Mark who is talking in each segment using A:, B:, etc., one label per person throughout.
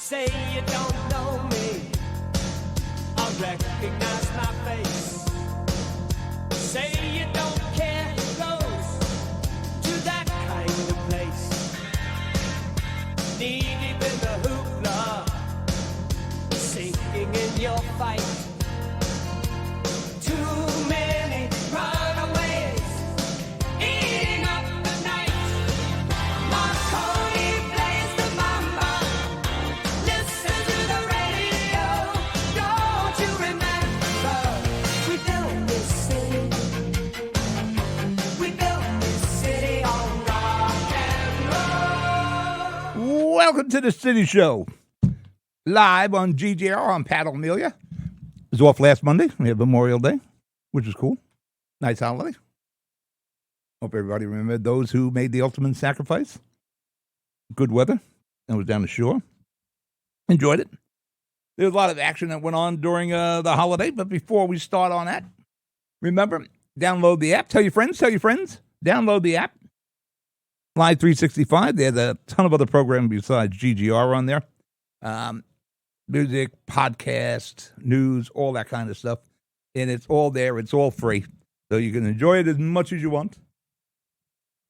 A: Say you don't know me, I recognize my face. Say you don't care who goes to that kind of place. Knee deep in the hoopla, sinking in your fight. Too many runaways eating up the night. Marconi plays the mamba. Listen to the radio. Don't you remember? We built this city. We built this city on rock and roll.
B: Welcome to the City Show. Live on GGR on Pat O'Melia. It was off last Monday. We had Memorial Day, which is cool. Nice holiday. Hope everybody remembered those who made the ultimate sacrifice. Good weather. I was down the shore. Enjoyed it. There was a lot of action that went on during the holiday, but before we start on that, remember, download the app. Tell your friends. Download the app. Live 365. There's a ton of other programs besides GGR on there. Music, podcast, news, all that kind of stuff. And it's all there. It's all free. So you can enjoy it as much as you want.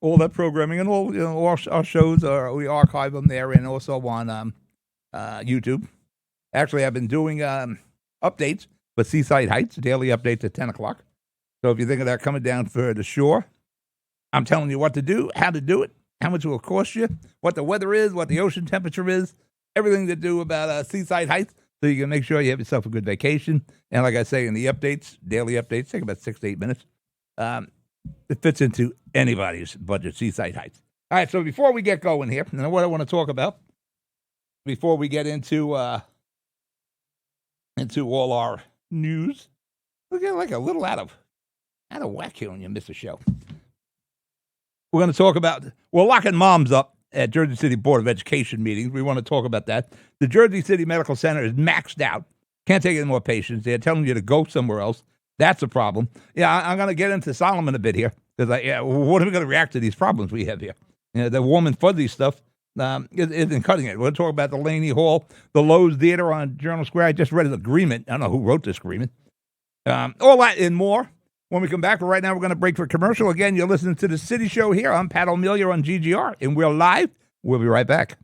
B: All that programming and all, our shows, we archive them there and also on YouTube. Actually, I've been doing updates for Seaside Heights, daily updates at 10 o'clock. So if you think of that coming down for the shore, I'm telling you what to do, how to do it, how much it will cost you, what the weather is, what the ocean temperature is, everything to do about Seaside Heights, so you can make sure you have yourself a good vacation. And like I say, in the updates, daily updates, take about 6 to 8 minutes. It fits into anybody's budget, Seaside Heights. All right, so before we get going here, and what I want to talk about, before we get into all our news, we get like a little out of whack here when you miss a show. We're going to talk about, we're locking moms up at Jersey City Board of Education meetings. We want to talk about that. The Jersey City Medical Center is maxed out. Can't take any more patients. They're telling you to go somewhere else. That's a problem. Yeah, I'm going to get into Solomon a bit here. Because what are we going to react to these problems we have here? The warm and fuzzy stuff isn't cutting it. We'll talk about Delany Hall, the Loews Theatre on Journal Square. I just read an agreement. I don't know who wrote this agreement. All that and more. When we come back, right now we're going to break for commercial. Again, you're listening to The City Show here. I'm Pat O'Melia on GGR, and we're live. We'll be right back.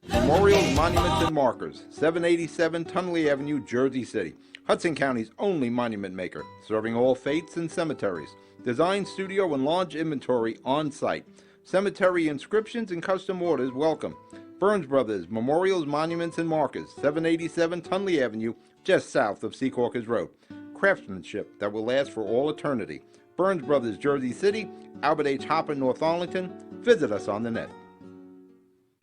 C: Memorials, Monuments, and Markers, 787 Tunley Avenue, Jersey City. Hudson County's only monument maker, serving all faiths and cemeteries. Design, studio, and large inventory on site. Cemetery inscriptions and custom orders welcome. Burns Brothers, Memorials, Monuments, and Markers, 787 Tunley Avenue, just south of Secaucus Road. Craftsmanship that will last for all eternity. Burns Brothers, Jersey City, Albert H. Hopper, North Arlington. Visit us on the net.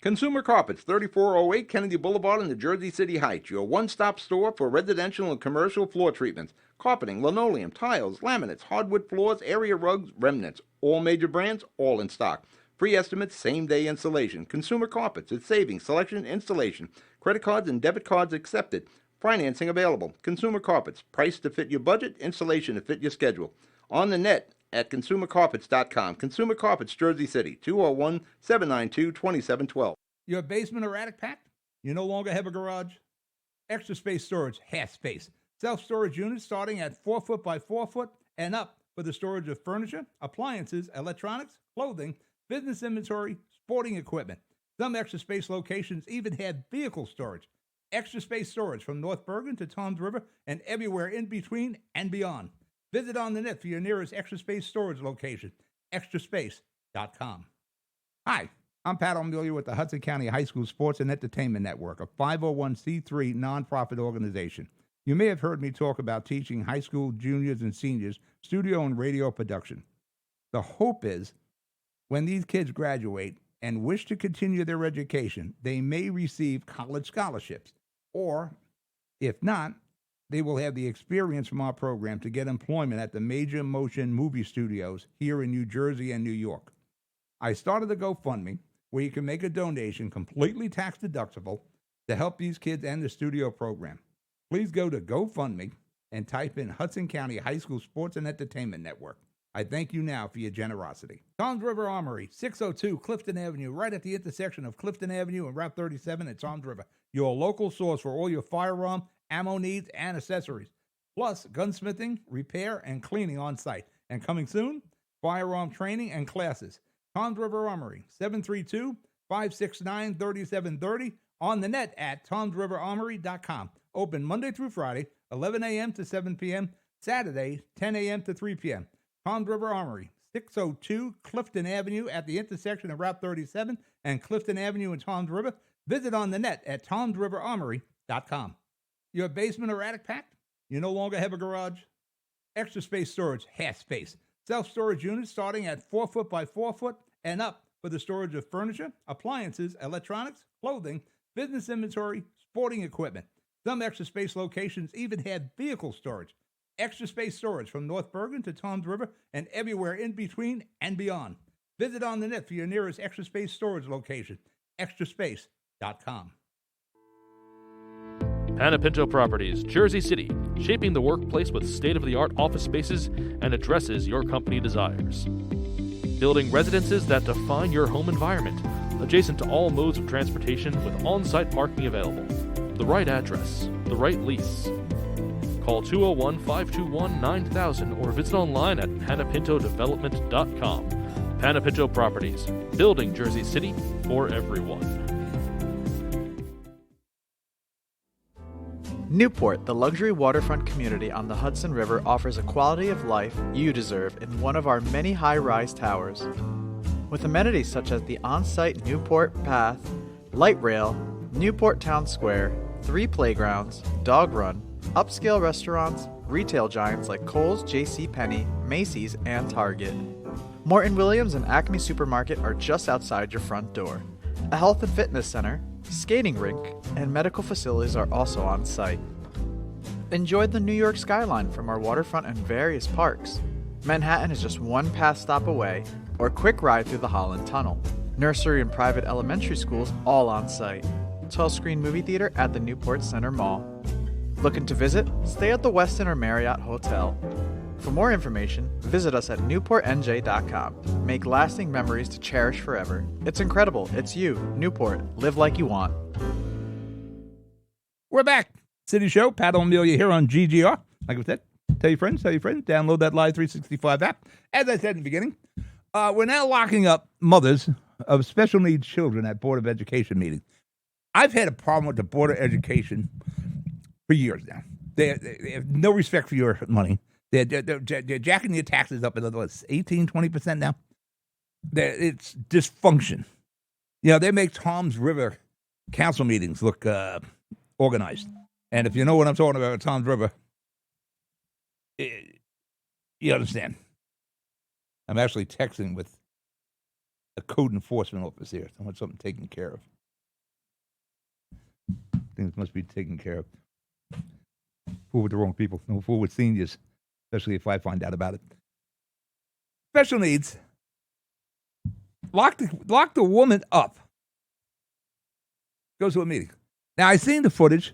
C: Consumer Carpets, 3408 Kennedy Boulevard in the Jersey City Heights. Your one-stop store for residential and commercial floor treatments. Carpeting, linoleum, tiles, laminates, hardwood floors, area rugs, remnants. All major brands, all in stock. Free estimates, same-day installation. Consumer Carpets, it's savings, selection, installation. Credit cards and debit cards accepted. Financing available. Consumer Carpets, price to fit your budget, installation to fit your schedule. On the net at consumercarpets.com. Consumer Carpets, Jersey City, 201-792-2712.
B: Your basement or attic packed? You no longer have a garage? Extra Space Storage, half space. Self-storage units starting at 4 foot by 4 foot and up for the storage of furniture, appliances, electronics, clothing, business inventory, sporting equipment. Some Extra Space locations even have vehicle storage. Extra Space Storage from North Bergen to Toms River and everywhere in between and beyond. Visit on the net for your nearest Extra Space Storage location, extraspace.com. Hi, I'm Pat O'Melia with the Hudson County High School Sports and Entertainment Network, a 501c3 nonprofit organization. You may have heard me talk about teaching high school juniors and seniors studio and radio production. The hope is when these kids graduate and wish to continue their education, they may receive college scholarships. Or, if not, they will have the experience from our program to get employment at the major motion movie studios here in New Jersey and New York. I started the GoFundMe, where you can make a donation completely tax deductible to help these kids end the studio program. Please go to GoFundMe and type in Hudson County High School Sports and Entertainment Network. I thank you now for your generosity. Tom's River Armory, 602 Clifton Avenue, right at the intersection of Clifton Avenue and Route 37 at Tom's River. Your local source for all your firearm, ammo needs, and accessories. Plus, gunsmithing, repair, and cleaning on site. And coming soon, firearm training and classes. Tom's River Armory, 732-569-3730. On the net at tomsriverarmory.com. Open Monday through Friday, 11 a.m. to 7 p.m. Saturday, 10 a.m. to 3 p.m. Tom's River Armory, 602 Clifton Avenue at the intersection of Route 37 and Clifton Avenue in Tom's River. Visit on the net at tomsriverarmory.com. Your basement or attic packed? You no longer have a garage? Extra Space Storage, half space. Self-storage units starting at 4 foot by 4 foot and up for the storage of furniture, appliances, electronics, clothing, business inventory, sporting equipment. Some Extra Space locations even have vehicle storage. Extra Space Storage from North Bergen to Tom's River and everywhere in between and beyond. Visit on the net for your nearest Extra Space Storage location, extraspace.com.
D: Panapinto Properties, Jersey City, shaping the workplace with state-of-the-art office spaces and addresses your company desires. Building residences that define your home environment, adjacent to all modes of transportation with on-site parking available. The right address, the right lease. Call 201-521-9000 or visit online at panapintodevelopment.com. Panapinto Properties, building Jersey City for everyone.
E: Newport, the luxury waterfront community on the Hudson River, offers a quality of life you deserve in one of our many high-rise towers. With amenities such as the on-site Newport Path, light rail, Newport Town Square, 3 playgrounds, dog run, upscale restaurants, retail giants like Kohl's, JCPenney, Macy's, and Target. Morton Williams and Acme Supermarket are just outside your front door. A health and fitness center, skating rink, and medical facilities are also on site. Enjoy the New York skyline from our waterfront and various parks. Manhattan is just one path stop away, or quick ride through the Holland Tunnel. Nursery and private elementary schools all on site. 12-screen movie theater at the Newport Center Mall. Looking to visit? Stay at the Westin or Marriott Hotel. For more information, visit us at newportnj.com. Make lasting memories to cherish forever. It's incredible. It's you, Newport. Live like you want.
B: We're back. City Show, Pat O'Melia here on GGR. Like I said, tell your friends, download that Live 365 app. As I said in the beginning, we're now locking up mothers of special needs children at Board of Education meetings. I've had a problem with the Board of Education for years now. They have no respect for your money. They're jacking your taxes up another 18, 20% now. It's dysfunction. You know, they make Tom's River council meetings look organized. And if you know what I'm talking about, Tom's River, you understand. I'm actually texting with a code enforcement officer here. I want something taken care of. Things must be taken care of. Fool with the wrong people. No fool with seniors, especially if I find out about it. Special needs. Lock the woman up. Goes to a meeting. Now, I seen the footage.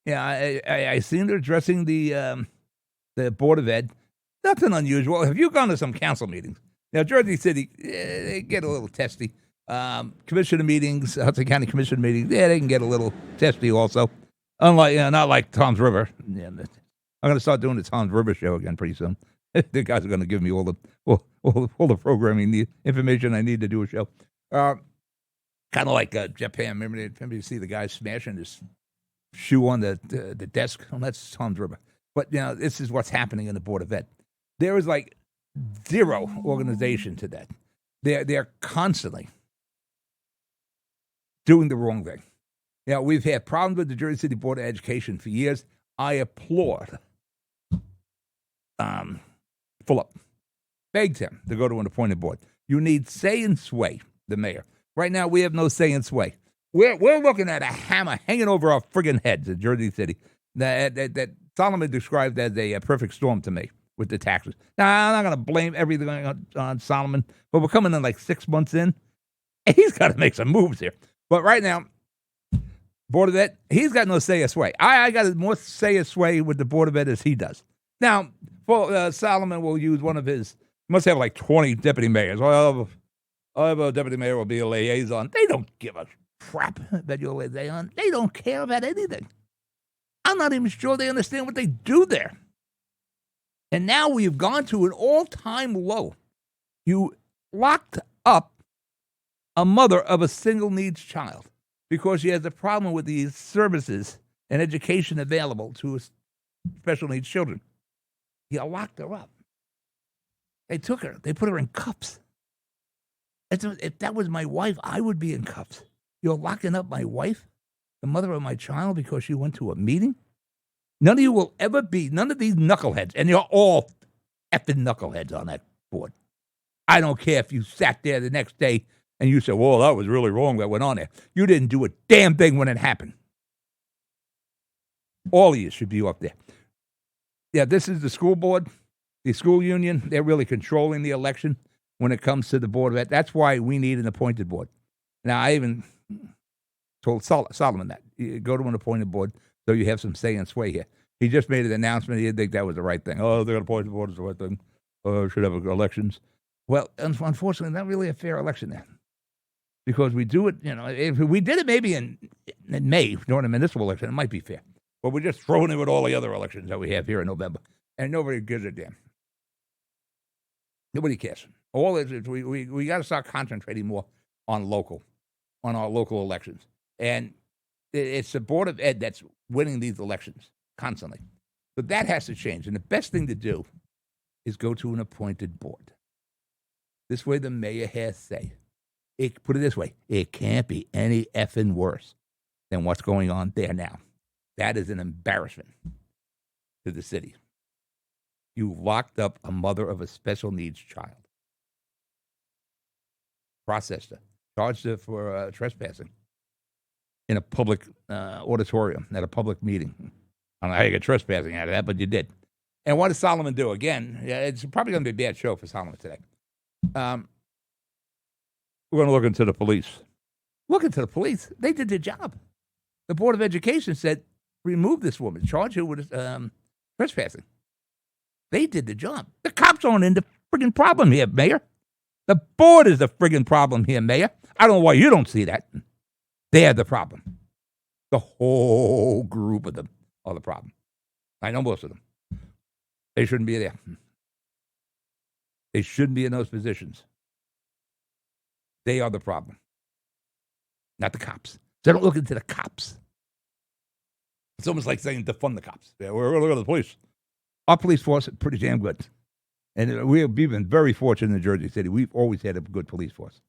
B: Yeah, I seen her addressing the Board of Ed. Nothing unusual. Have you gone to some council meetings? Now, Jersey City, they get a little testy. Commissioner meetings, Hudson County Commission meetings, they can get a little testy also. Unlike, not like Tom's River. Yeah, I'm going to start doing the Tom's River show again pretty soon. The guys are going to give me all the programming, the information I need to do a show. Kind of like Japan. Remember you see the guy smashing his shoe on the desk? Well, that's Tom's River. But, you know, this is what's happening in the Board of Ed. There is like zero organization to that. They're constantly doing the wrong thing. You know, we've had problems with the Jersey City Board of Education for years. I applaud Fulop. Begged him to go to an appointed board. You need say and sway, the mayor. Right now, we have no say and sway. We're looking at a hammer hanging over our friggin' heads in Jersey City that Solomon described as a perfect storm to me with the taxes. Now, I'm not going to blame everything on Solomon, but we're coming in like 6 months in. He's got to make some moves here. But right now, Board of Ed, he's got no say or sway. I got more say or sway with the Board of Ed as he does. Now, Solomon will use one of his Must have like 20 deputy mayors. I'll have a deputy mayor will be a liaison. They don't give a crap that you're a liaison. They don't care about anything. I'm not even sure they understand what they do there. And now we've gone to an all-time low. You locked up a mother of a single needs child because she has a problem with these services and education available to special needs children. You locked her up. They took her. They put her in cuffs. If that was my wife, I would be in cuffs. You're locking up my wife, the mother of my child, because she went to a meeting? None of you will ever be, none of these knuckleheads, and you're all effing knuckleheads on that board. I don't care if you sat there the next day and you said, well, that was really wrong that went on there. You didn't do a damn thing when it happened. All of you should be up there. Yeah, this is the school board, the school union. They're really controlling the election when it comes to the board of ed. That's why we need an appointed board. Now, I even told Solomon that. You go to an appointed board so you have some say and sway here. He just made an announcement. He didn't think that was the right thing. Oh, they're going to appoint the board is the right thing. Oh, should have elections. Well, unfortunately, not really a fair election there. Because we do it, if we did it maybe in May during a municipal election, it might be fair. But we're just throwing it with all the other elections that we have here in November. And nobody gives a damn. Nobody cares. All is we got to start concentrating more on our local elections. And it's the Board of Ed that's winning these elections constantly. But that has to change. And the best thing to do is go to an appointed board. This way the mayor has say. Put it this way, it can't be any effing worse than what's going on there now. That is an embarrassment to the city. You locked up a mother of a special needs child. Processed her. Charged her for trespassing in a public auditorium, at a public meeting. I don't know how you get trespassing out of that, but you did. And what does Solomon do? Again, it's probably going to be a bad show for Solomon today. We're going to look into the police. Look into the police. They did their job. The Board of Education said, remove this woman, charge her with trespassing. They did the job. The cops aren't in the friggin' problem here, Mayor. The board is the friggin' problem here, Mayor. I don't know why you don't see that. They're the problem. The whole group of them are the problem. I know most of them. They shouldn't be there. They shouldn't be in those positions. They are the problem, not the cops. They don't look into the cops. It's almost like saying defund the cops. Yeah, we're going to look at the police. Our police force is pretty damn good. And we've been very fortunate in Jersey City. We've always had a good police force.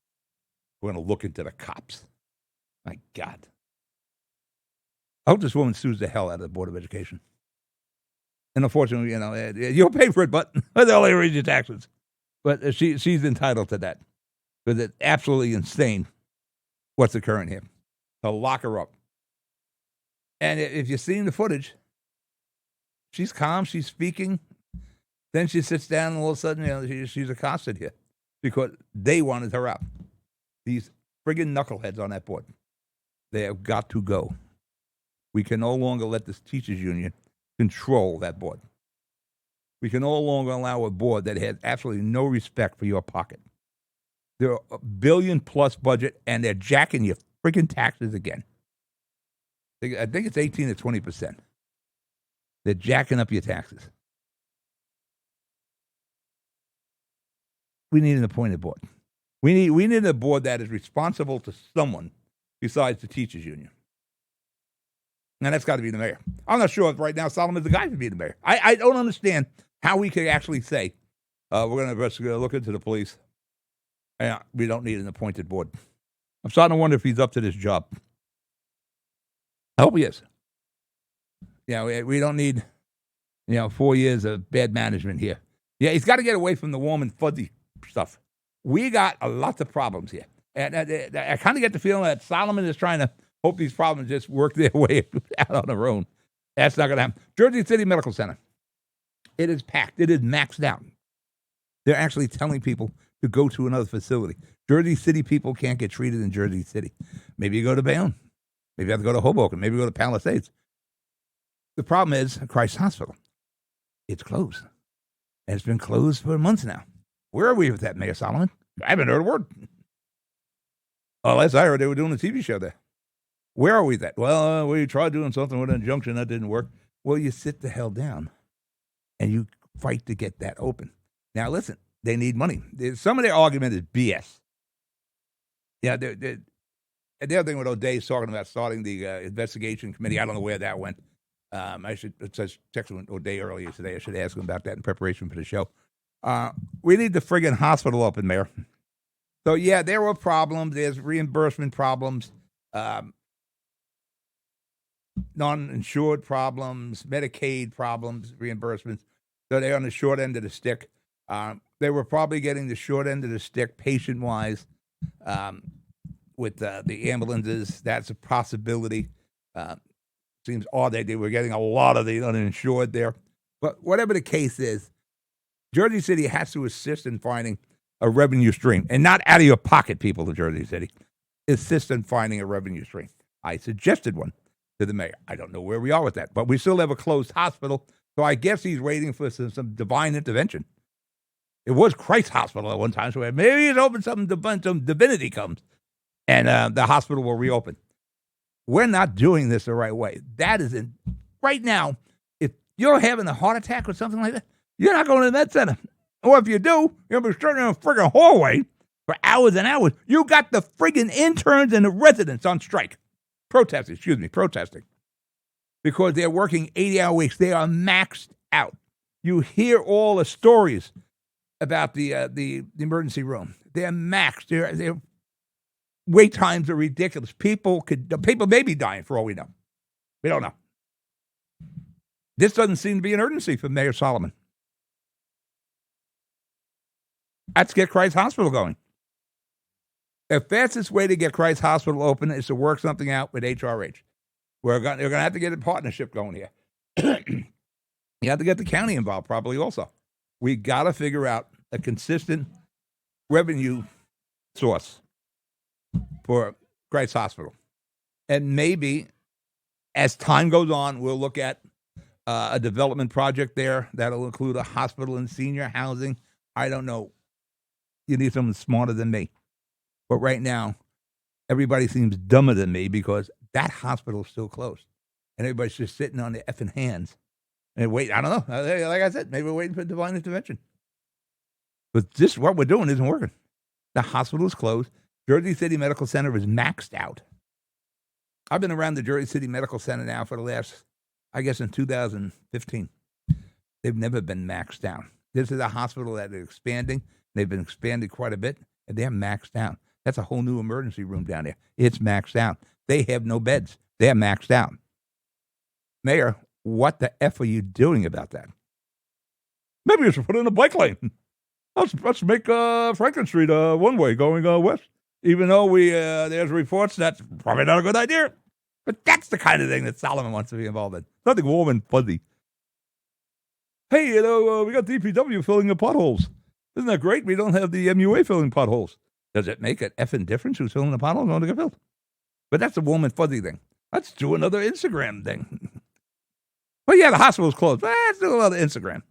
B: We're going to look into the cops. My God. I hope this woman sues the hell out of the Board of Education. And unfortunately, you'll pay for it, but they'll only raise your taxes. But she's entitled to that. Because it's absolutely insane what's occurring here. To lock her up. And if you've seen the footage, she's calm, she's speaking. Then she sits down and all of a sudden, she's accosted here. Because they wanted her out. These friggin' knuckleheads on that board. They have got to go. We can no longer let this teachers union control that board. We can no longer allow a board that has absolutely no respect for your pocket. They're a $1 billion+ budget, and they're jacking your freaking taxes again. I think it's 18 to 20%. They're jacking up your taxes. We need an appointed board. We need a board that is responsible to someone besides the teachers union. And that's got to be the mayor. I'm not sure if right now Solomon's the guy to be the mayor. I don't understand how we could actually say we're going to look into the police. And we don't need an appointed board. I'm starting to wonder if he's up to this job. I hope he is. We don't need, 4 years of bad management here. Yeah, he's got to get away from the warm and fuzzy stuff. We got a lot of problems here. And I kind of get the feeling that Solomon is trying to hope these problems just work their way out on their own. That's not going to happen. Jersey City Medical Center. It is packed. It is maxed out. They're actually telling people to go to another facility. Jersey City people can't get treated in Jersey City. Maybe you go to Bayonne. Maybe you have to go to Hoboken. Maybe you go to Palisades. The problem is Christ Hospital. It's closed. And it's been closed for months now. Where are we with that, Mayor Solomon? I haven't heard a word. Last I heard, they were doing a TV show there. Where are we with that? Well, we tried doing something with an injunction. That didn't work. Well, you sit the hell down and you fight to get that open. Now, listen, they need money. Some of their argument is BS. Yeah, the other thing with O'Day's talking about starting the investigation committee, I don't know where that went. It says text with O'Day earlier today. I should ask him about that in preparation for the show. We need the friggin' hospital open, Mayor. So, yeah, there were problems. There's reimbursement problems, non-insured problems, Medicaid problems, reimbursements. So they're on the short end of the stick. They were probably getting the short end of the stick patient-wise with the ambulances. That's a possibility. Seems odd that they were getting a lot of the uninsured there. But whatever the case is, Jersey City has to assist in finding a revenue stream, and not out of your pocket, people of Jersey City. Assist in finding a revenue stream. I suggested one to the mayor. I don't know where we are with that, but we still have a closed hospital, so I guess he's waiting for some divine intervention. It was Christ Hospital at one time, so maybe he's open some divinity comes, and the hospital will reopen. We're not doing this the right way. That isn't right now. If you're having a heart attack or something like that, you're not going to the med center. Or if you do, you'll be standing in a friggin' hallway for hours and hours. You got the friggin' interns and the residents on strike. Protesting. Because they're working 80-hour weeks. They are maxed out. You hear all the stories about the emergency room. They're maxed. Their wait times are ridiculous. People may be dying for all we know. We don't know. This doesn't seem to be an urgency for Mayor Solomon. Let's get Christ Hospital going. The fastest way to get Christ Hospital open is to work something out with HRH. They're going to have to get a partnership going here. You have to get the county involved probably also. We got to figure out a consistent revenue source for Christ Hospital. And maybe as time goes on, we'll look at a development project there that'll include a hospital and senior housing. I don't know. You need someone smarter than me. But right now, everybody seems dumber than me because that hospital is still closed. And everybody's just sitting on their effing hands. And wait, I don't know. Like I said, maybe we're waiting for divine intervention. But this, what we're doing, isn't working. The hospital is closed. Jersey City Medical Center is maxed out. I've been around the Jersey City Medical Center now for the last, I guess, in 2015. They've never been maxed out. This is a hospital that is expanding. They've been expanded quite a bit, and they're maxed out. That's a whole new emergency room down there. It's maxed out. They have no beds. They're maxed out. Mayor, what the F are you doing about that? Maybe you should put in a bike lane. Let's make Franklin Street one way going west. Even though there's reports that's probably not a good idea. But that's the kind of thing that Solomon wants to be involved in. Nothing warm and fuzzy. Hey, we got DPW filling the potholes. Isn't that great? We don't have the MUA filling potholes. Does it make an effing difference who's filling the potholes? No, they get filled. But that's a warm and fuzzy thing. Let's do another Instagram thing. Well, yeah, the hospital's closed. Let's do another Instagram.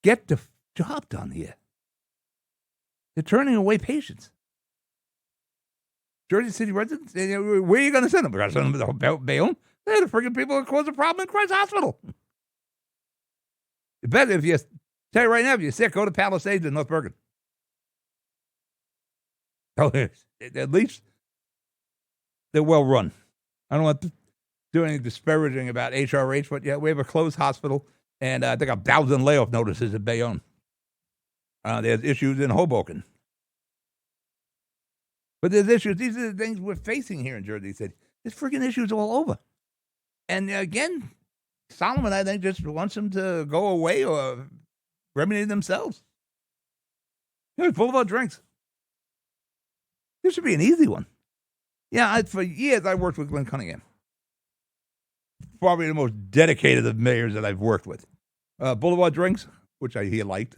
B: Get the job done here. They're turning away patients. Jersey City residents, where are you going to send them? We're going to send them to Bayonne? They're the freaking people that caused the problem in Christ Hospital. You better, tell you right now, if you're sick, go to Palisades in North Bergen. Oh, at least they're well run. I don't want to do anything disparaging about HRH, but yeah, we have a closed hospital, and I think 1,000 layoff notices at Bayonne. There's issues in Hoboken. But there's issues. These are the things we're facing here in Jersey City. There's freaking issues all over. And again, Solomon, I think, just wants them to go away or remedy themselves. Full of our drinks. This should be an easy one. Yeah, for years I worked with Glenn Cunningham. Probably the most dedicated of mayors that I've worked with. Boulevard Drinks, which he liked.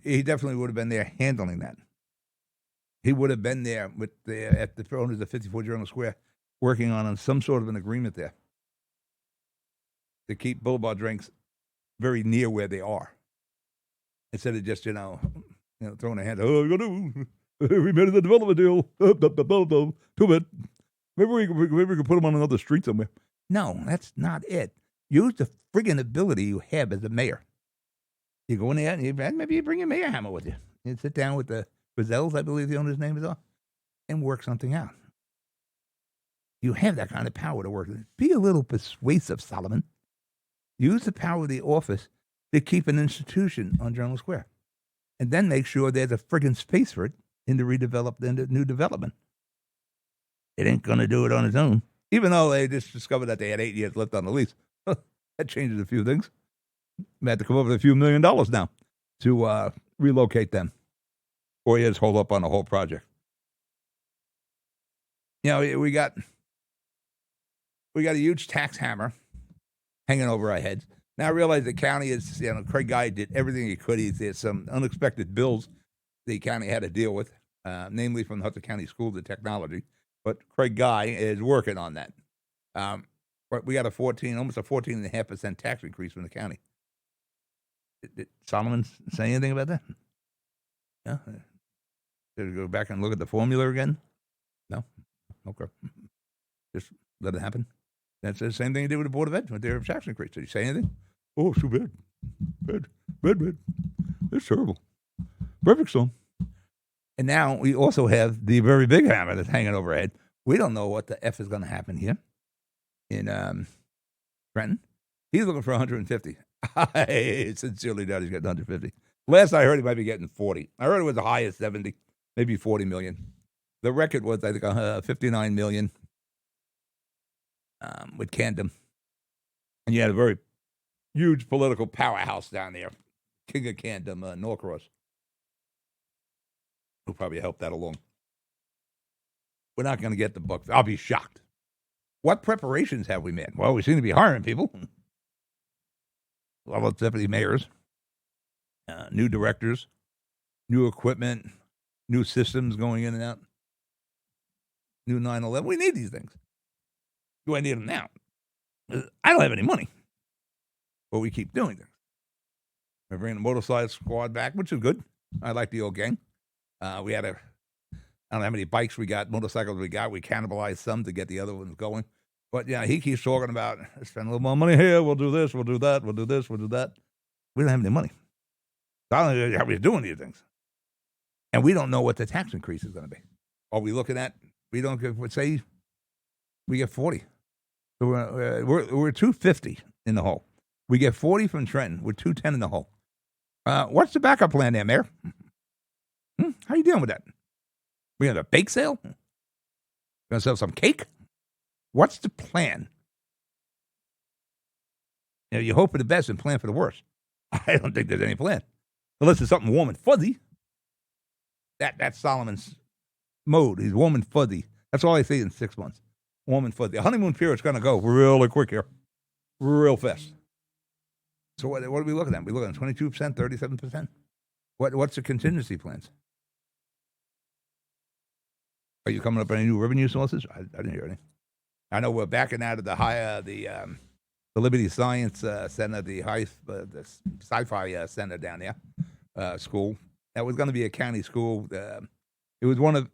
B: He definitely would have been there handling that. He would have been there with at the owners of 54 Journal Square working on some sort of an agreement there to keep Boulevard Drinks very near where they are. instead of just throwing a hand. Oh, you gonna do? We made the development deal. Too bad. Maybe we could put them on another street somewhere. No, that's not it. Use the friggin' ability you have as a mayor. You go in there and maybe you bring your mayor hammer with you. You sit down with the Brazells, I believe the owner's name is, and work something out. You have that kind of power to work. Be a little persuasive, Solomon. Use the power of the office to keep an institution on Journal Square. And then make sure there's a friggin' space for it in the new development. It ain't going to do it on its own. Even though they just discovered that they had 8 years left on the lease. That changes a few things. We had to come up with a few $1 million now to relocate them. 4 years hold up on the whole project. We got a huge tax hammer hanging over our heads. Now I realize the county is, Craig Guy did everything he could. There's some unexpected bills the county had to deal with, namely from the Hudson County Schools of Technology. But Craig Guy is working on that. But we got almost a 14.5% tax increase from the county. Did Solomon say anything about that? Yeah. Did he go back and look at the formula again? No. Okay. Just let it happen. That's the same thing he did with the Board of Ed with their tax increase. Did he say anything? Oh, it's too bad. Bad. It's terrible. Perfect storm. And now we also have the very big hammer that's hanging overhead. We don't know what the F is going to happen here in Trenton. He's looking for 150. I sincerely doubt he's getting 150. Last I heard, he might be getting 40. I heard it was the highest 70, maybe 40 million. The record was, I think, 59 million with Camden. And you had a very huge political powerhouse down there, King of Camden, Norcross, who probably helped that along. We're not going to get the book. I'll be shocked. What preparations have we made? Well, we seem to be hiring people. Well, deputy mayors, new directors, new equipment, new systems going in and out, new 9/11. We need these things. Do I need them now? I don't have any money. But we keep doing things. We're bringing the motorcycle squad back, which is good. I like the old gang. We had I don't know how many bikes we got, motorcycles we got. We cannibalized some to get the other ones going. But, he keeps talking about, spend a little more money here, we'll do this, we'll do that, we'll do this, we'll do that. We don't have any money. So I don't know how we're doing these things. And we don't know what the tax increase is going to be. Are we looking at, say, we get 40. So we're 250 in the hole. We get 40 from Trenton. We're 210 in the hole. What's the backup plan there, Mayor? How you dealing with that? We have a bake sale? Going to sell some cake? What's the plan? You hope for the best and plan for the worst. I don't think there's any plan. Unless it's something warm and fuzzy. That's Solomon's mode. He's warm and fuzzy. That's all I see in 6 months. Warm and fuzzy. The honeymoon period's going to go really quick here. Real fast. So what are we looking at? We looking at 22%, 37%? What's the contingency plans? Are you coming up with any new revenue sources? I didn't hear any. I know we're backing out of the Liberty Science Center, the sci-fi center down there, school. That was going to be a county school. It was one of,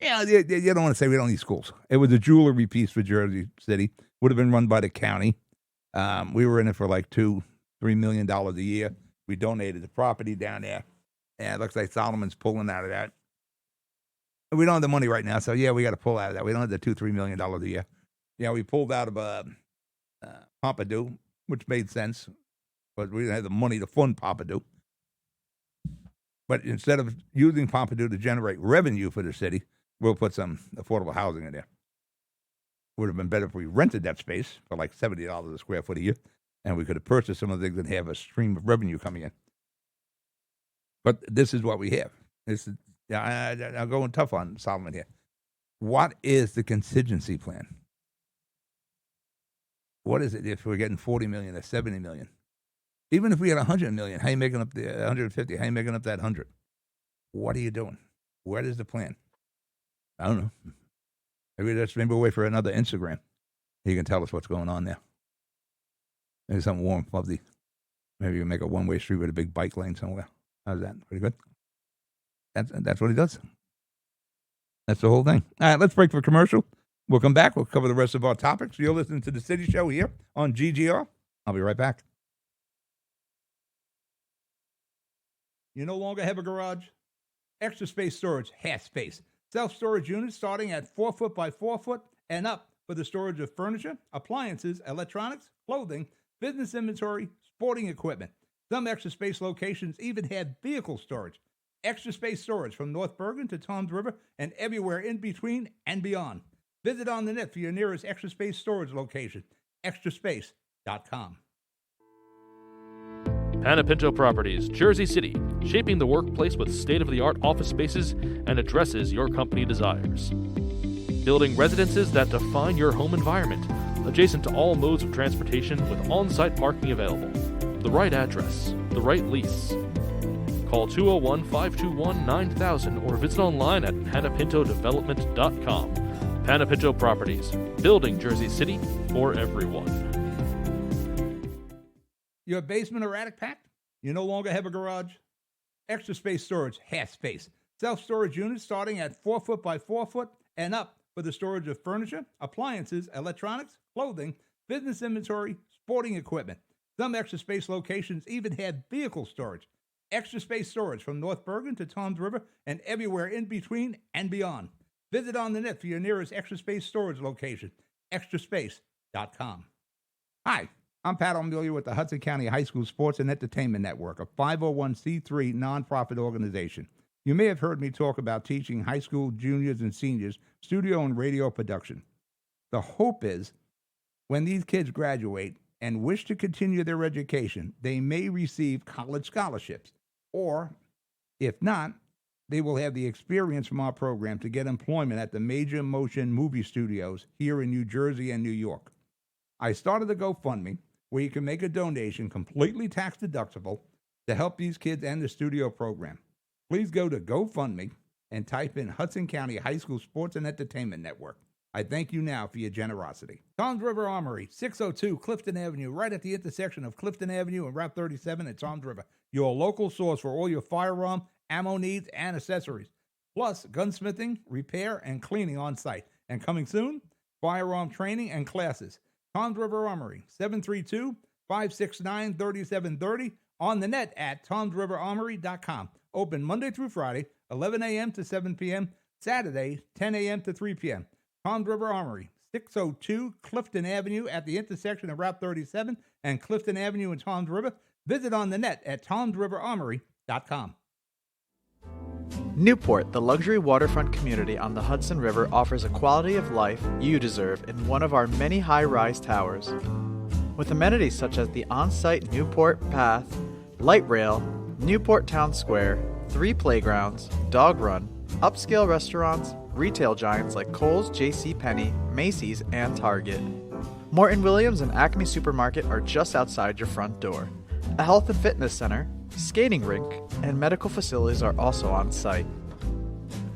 B: you don't want to say we don't need schools. It was a jewelry piece for Jersey City. Would have been run by the county. We were in it for like $2-3 million a year. We donated the property down there. And it looks like Solomon's pulling out of that. We don't have the money right now, so we got to pull out of that. We don't have the $2-3 million a year. We pulled out of Pompidou, which made sense, but we didn't have the money to fund Pompidou. But instead of using Pompidou to generate revenue for the city, we'll put some affordable housing in there. Would have been better if we rented that space for like $70 a square foot a year, and we could have purchased some of the things and have a stream of revenue coming in. But this is what we have. I'm going tough on Solomon here. What is the contingency plan? What is it if we're getting 40 million or 70 million? Even if we had 100 million, how are you making up the 150? How are you making up that 100? What are you doing? What is the plan? I don't know. Maybe we'll wait for another Instagram. You can tell us what's going on there. Maybe something warm, fuzzy. Maybe you make a one-way street with a big bike lane somewhere. How's that? Pretty good. That's what he does. That's the whole thing. All right, let's break for commercial. We'll come back. We'll cover the rest of our topics. You're listening to The City Show here on GGR. I'll be right back. You no longer have a garage? Extra Space Storage has space. Self-storage units starting at 4 foot by 4 foot and up for the storage of furniture, appliances, electronics, clothing, business inventory, sporting equipment. Some Extra Space locations even have vehicle storage. Extra Space Storage from North Bergen to Toms River and everywhere in between and beyond. Visit on the net for your nearest Extra Space Storage location, extraspace.com.
D: Panapinto Properties, Jersey City, shaping the workplace with state-of-the-art office spaces and addresses your company desires. Building residences that define your home environment, adjacent to all modes of transportation with on-site parking available. The right address, the right lease. Call 201-521-9000 or visit online at panapintodevelopment.com. Panapinto Properties, building Jersey City for everyone.
B: Your basement or attic packed? You no longer have a garage? Extra Space Storage has space. Self-storage units starting at 4 foot by 4 foot and up for the storage of furniture, appliances, electronics, clothing, business inventory, sporting equipment. Some Extra Space locations even have vehicle storage. Extra Space Storage from North Bergen to Toms River and everywhere in between and beyond. Visit on the net for your nearest Extra Space Storage location, extraspace.com. Hi, I'm Pat O'Melia with the Hudson County High School Sports and Entertainment Network, a 501c3 nonprofit organization. You may have heard me talk about teaching high school juniors and seniors studio and radio production. The hope is when these kids graduate and wish to continue their education, they may receive college scholarships, or if not, they will have the experience from our program to get employment at the major motion movie studios here in New Jersey and New York. I started a GoFundMe where you can make a donation completely tax deductible to help these kids end the studio program. Please go to GoFundMe and type in Hudson County High School Sports and Entertainment Network. I thank you now for your generosity. Toms River Armory, 602 Clifton Avenue, right at the intersection of Clifton Avenue and Route 37 at Toms River. Your local source for all your firearm, ammo needs, and accessories. Plus, gunsmithing, repair, and cleaning on site. And coming soon, firearm training and classes. Toms River Armory, 732-569-3730. On the net at tomsriverarmory.com. Open Monday through Friday, 11 a.m. to 7 p.m. Saturday, 10 a.m. to 3 p.m. Toms River Armory, 602 Clifton Avenue at the intersection of Route 37 and Clifton Avenue in Toms River. Visit on the net at tomsriverarmory.com.
E: Newport, the luxury waterfront community on the Hudson River, offers a quality of life you deserve in one of our many high-rise towers. With amenities such as the on-site Newport Path, light rail, Newport Town Square, 3 playgrounds, dog run, upscale restaurants, retail giants like Kohl's, JCPenney, Macy's, and Target. Morton Williams and Acme Supermarket are just outside your front door. A health and fitness center, skating rink, and medical facilities are also on site.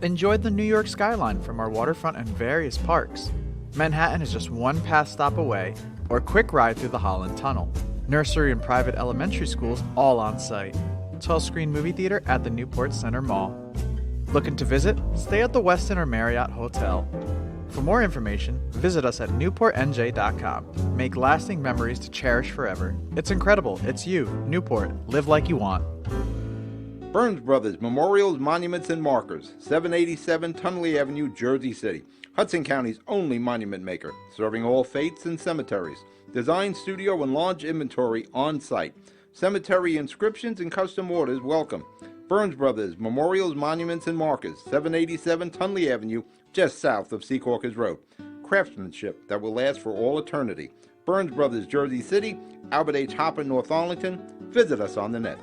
E: Enjoy the New York skyline from our waterfront and various parks. Manhattan is just one pass stop away, or quick ride through the Holland Tunnel. Nursery and private elementary schools all on site. 12-screen movie theater at the Newport Center Mall. Looking to visit? Stay at the Westin or Marriott Hotel. For more information, visit us at newportnj.com. Make lasting memories to cherish forever. It's incredible. It's you, Newport. Live like you want.
C: Burns Brothers Memorials, Monuments, and Markers, 787 Tunley Avenue, Jersey City. Hudson County's only monument maker, serving all faiths and cemeteries. Design, studio, and large inventory on site. Cemetery inscriptions and custom orders welcome. Burns Brothers Memorials, Monuments, and Markers, 787 Tunley Avenue, just south of Secaucus Road. Craftsmanship that will last for all eternity. Burns Brothers, Jersey City, Albert H. Hopper, North Arlington. Visit us on the net.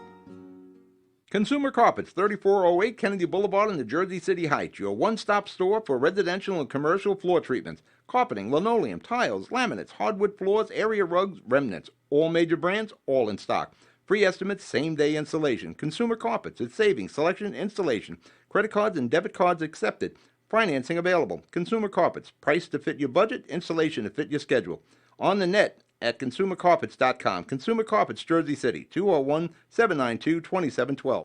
C: Consumer Carpets, 3408 Kennedy Boulevard in the Jersey City Heights, your one-stop store for residential and commercial floor treatments, carpeting, linoleum, tiles, laminates, hardwood floors, area rugs, remnants, all major brands, all in stock. Free estimates, same-day installation. Consumer Carpets, it's savings, selection, installation. Credit cards and debit cards accepted. Financing available. Consumer Carpets, price to fit your budget, installation to fit your schedule. On the net at consumercarpets.com. Consumer Carpets, Jersey City, 201-792-2712.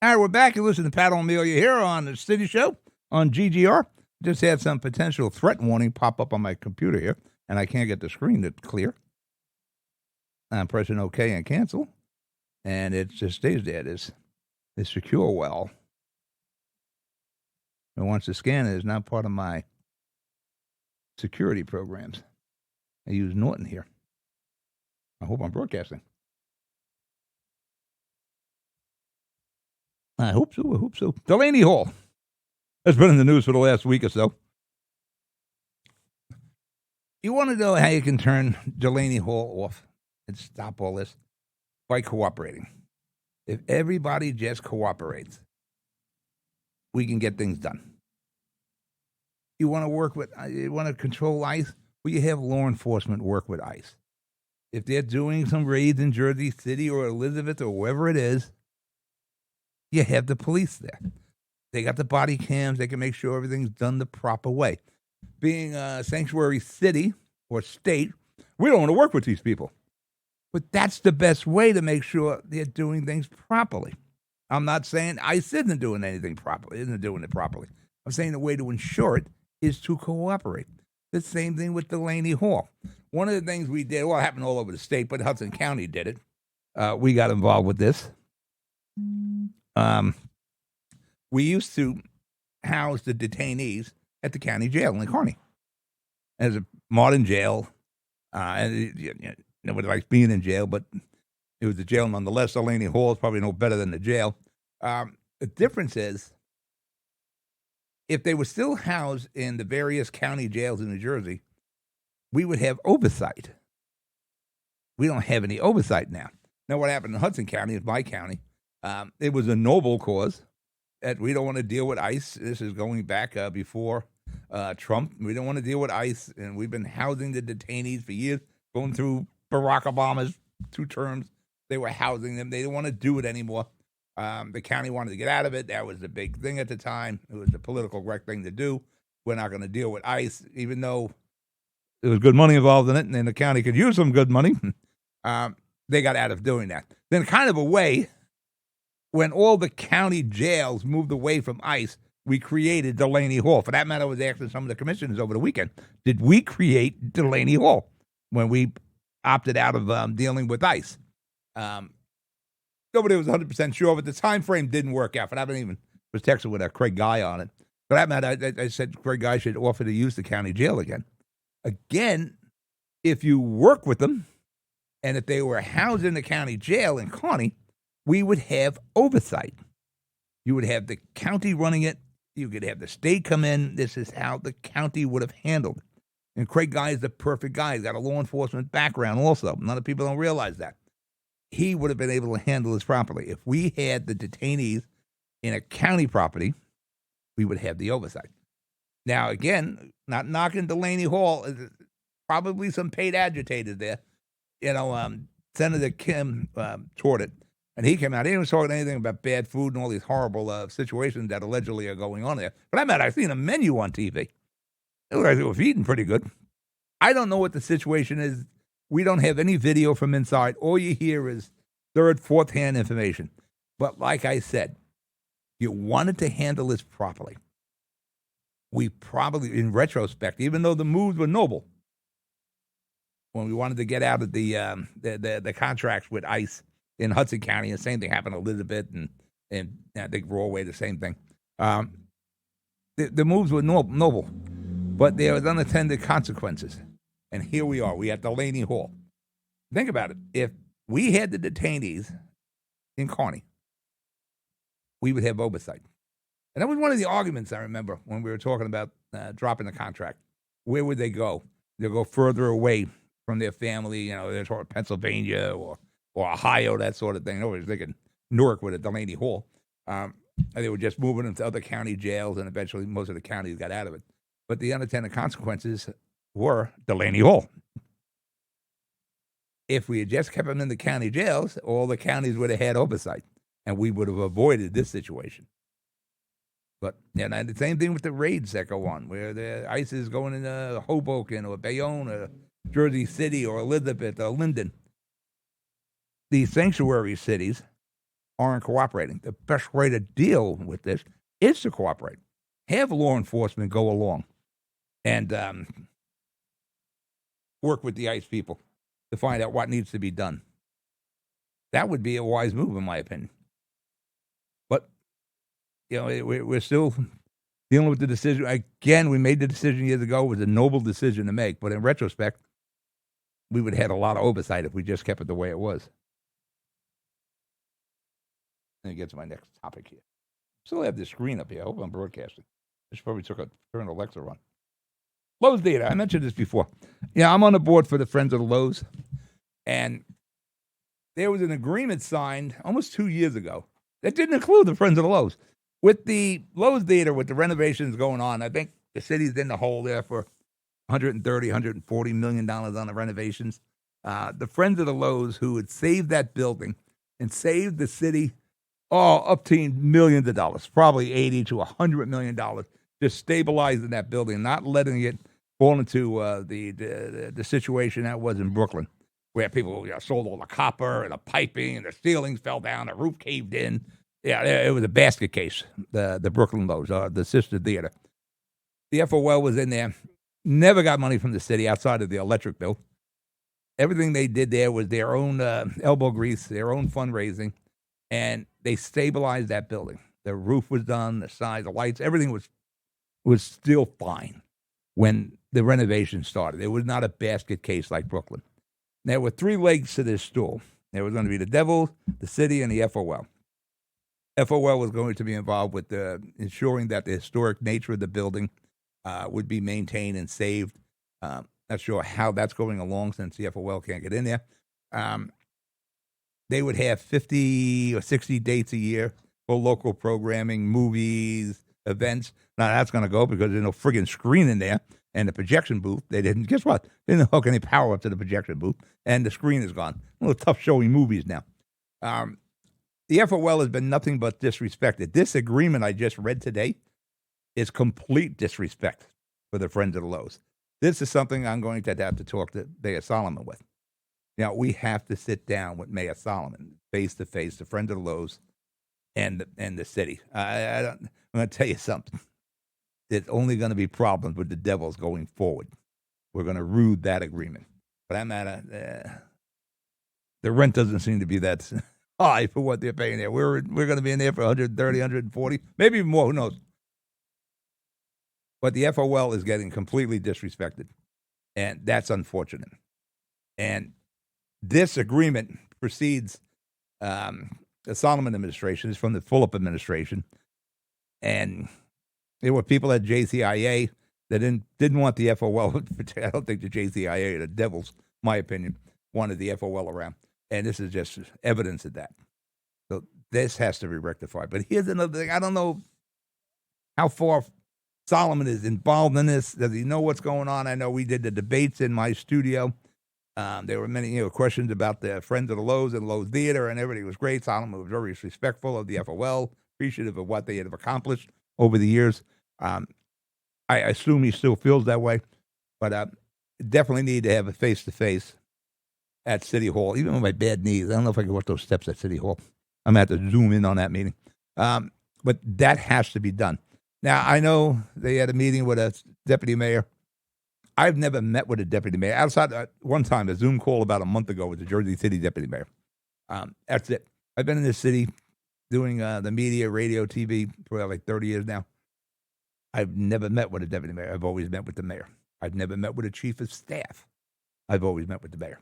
B: All right, we're back. You listen to Pat O'Melia here on the City Show on GGR. Just had some potential threat warning pop up on my computer here, and I can't get the screen to clear. I'm pressing OK and cancel, and it just stays there. It's secure well. And once the scan is not part of my security programs. I use Norton here. I hope I'm broadcasting. I hope so. Delany Hall. That's been in the news for the last week or so. You want to know how you can turn Delany Hall off and stop all this? By cooperating. If everybody just cooperates, we can get things done. You want to control ICE? Well, you have law enforcement work with ICE. If they're doing some raids in Jersey City or Elizabeth or wherever it is, you have the police there. They got the body cams. They can make sure everything's done the proper way. Being a sanctuary city or state, we don't want to work with these people. But that's the best way to make sure they're doing things properly. I'm not saying ICE isn't doing anything properly, isn't doing it properly. I'm saying the way to ensure it is to cooperate. The same thing with Delany Hall. One of the things we did, well, it happened all over the state, but Hudson County did it. We got involved with this. We used to house the detainees at the county jail in Kearney. As a modern jail, and nobody likes being in jail, but it was a jail nonetheless. Delany Hall is probably no better than the jail. The difference is, if they were still housed in the various county jails in New Jersey, we would have oversight. We don't have any oversight now. Now, what happened in Hudson County is my county. It was a noble cause that we don't want to deal with ICE. This is going back before Trump. We don't want to deal with ICE, and we've been housing the detainees for years, going through Barack Obama's 2 terms. They were housing them. They didn't want to do it anymore. The county wanted to get out of it. That was the big thing at the time. It was the political correct thing to do. We're not going to deal with ICE, even though there was good money involved in it, and then the county could use some good money. They got out of doing that. Then kind of a way, when all the county jails moved away from ICE, we created Delany Hall. For that matter, I was asking some of the commissioners over the weekend, did we create Delany Hall when we opted out of dealing with ICE? Nobody was 100% sure, but the time frame didn't work out. But I was texting with Craig Guy on it. For that matter, I said Craig Guy should offer to use the county jail again. Again, if you work with them, and if they were housed in the county jail in Kearney, we would have oversight. You would have the county running it. You could have the state come in. This is how the county would have handled it. And Craig Guy is the perfect guy. He's got a law enforcement background also. A lot of people don't realize that. He would have been able to handle this properly. If we had the detainees in a county property, we would have the oversight. Now, again, not knocking Delany Hall, probably some paid agitators there. Senator Kim toured it, and he came out. He didn't talk anything about bad food and all these horrible situations that allegedly are going on there. But I've seen a menu on TV. It looked like they were eating pretty good. I don't know what the situation is. We don't have any video from inside. All you hear is third, fourth-hand information. But like I said, you wanted to handle this properly. We probably, in retrospect, even though the moves were noble, when we wanted to get out of the contracts with ICE in Hudson County, and the same thing happened in Elizabeth, and I think Rawway, the same thing. The moves were noble, but there was unintended consequences. And here we are. We at Delany Hall. Think about it. If we had the detainees in Kearney, we would have oversight. And that was one of the arguments I remember when we were talking about dropping the contract. Where would they go? They'll go further away from their family. They're talking Pennsylvania or Ohio, that sort of thing. Nobody's thinking Newark with a Delany Hall. They were just moving them to other county jails, and eventually most of the counties got out of it. But the unintended consequences were Delany Hall. If we had just kept them in the county jails, all the counties would have had oversight, and we would have avoided this situation. But and the same thing with the raids that go on, where the ICE is going into Hoboken or Bayonne or Jersey City or Elizabeth or Linden. These sanctuary cities aren't cooperating. The best way to deal with this is to cooperate. Have law enforcement go along and work with the ICE people to find out what needs to be done. That would be a wise move, in my opinion. But, we're still dealing with the decision. Again, we made the decision years ago. It was a noble decision to make. But in retrospect, we would have had a lot of oversight if we just kept it the way it was. Let me get to my next topic here. Still have this screen up here. I hope I'm broadcasting. I should probably turn Alexa on. Loews Theatre. I mentioned this before. Yeah, I'm on the board for the Friends of the Loews. And there was an agreement signed almost 2 years ago that didn't include the Friends of the Loews. With the Loews Theatre, with the renovations going on, I think the city's in the hole there for $130, $140 million on the renovations. The Friends of the Loews, who had saved that building and saved the city up to millions of dollars, probably $80 to $100 million, just stabilizing that building, not letting it fall into the situation that was in Brooklyn, where people sold all the copper and the piping and the ceilings fell down, the roof caved in. Yeah, it was a basket case, the Brooklyn Loews, the sister theater. The FOL was in there, never got money from the city outside of the electric bill. Everything they did there was their own elbow grease, their own fundraising, and they stabilized that building. The roof was done, the size, the lights, everything was still fine when the renovation started. It was not a basket case like Brooklyn. There were three legs to this stool. There was going to be the Devils, the city, and the FOL. FOL was going to be involved with ensuring that the historic nature of the building would be maintained and saved. Not sure how that's going along since the FOL can't get in there. They would have 50 or 60 dates a year for local programming, movies, events. Now, that's going to go because there's no friggin' screen in there. And the projection booth, guess what? They didn't hook any power up to the projection booth, and the screen is gone. A little tough showing movies now. The FOL has been nothing but disrespected. This agreement I just read today is complete disrespect for the Friends of the Loews. This is something I'm going to have to talk to Mayor Solomon with. We have to sit down with Mayor Solomon, face to face, the Friends of the Loews, and the city. I'm going to tell you something. There's only going to be problems with the Devils going forward. We're going to rue that agreement. For that matter, the rent doesn't seem to be that high for what they're paying there. We're going to be in there for 130, 140, maybe even more. Who knows? But the FOL is getting completely disrespected, and that's unfortunate. And this agreement precedes the Solomon administration. It's from the Fulop administration, and there were people at JCIA that didn't want the FOL. I don't think the JCIA, the Devils, my opinion, wanted the FOL around. And this is just evidence of that. So this has to be rectified. But here's another thing. I don't know how far Solomon is involved in this. Does he know what's going on? I know we did the debates in my studio. There were many questions about the Friends of the Loews and Loews Theatre, and everything was great. Solomon was very respectful of the FOL, appreciative of what they had accomplished over the years. I assume he still feels that way, but definitely need to have a face-to-face at City Hall, even with my bad knees. I don't know if I can walk those steps at City Hall. I'm going to have to zoom in on that meeting. But that has to be done. Now, I know they had a meeting with a deputy mayor. I've never met with a deputy mayor. Outside one time, a Zoom call about a month ago with the Jersey City deputy mayor. That's it. I've been in this city doing the media, radio, TV for like 30 years now. I've never met with a deputy mayor. I've always met with the mayor. I've never met with a chief of staff. I've always met with the mayor.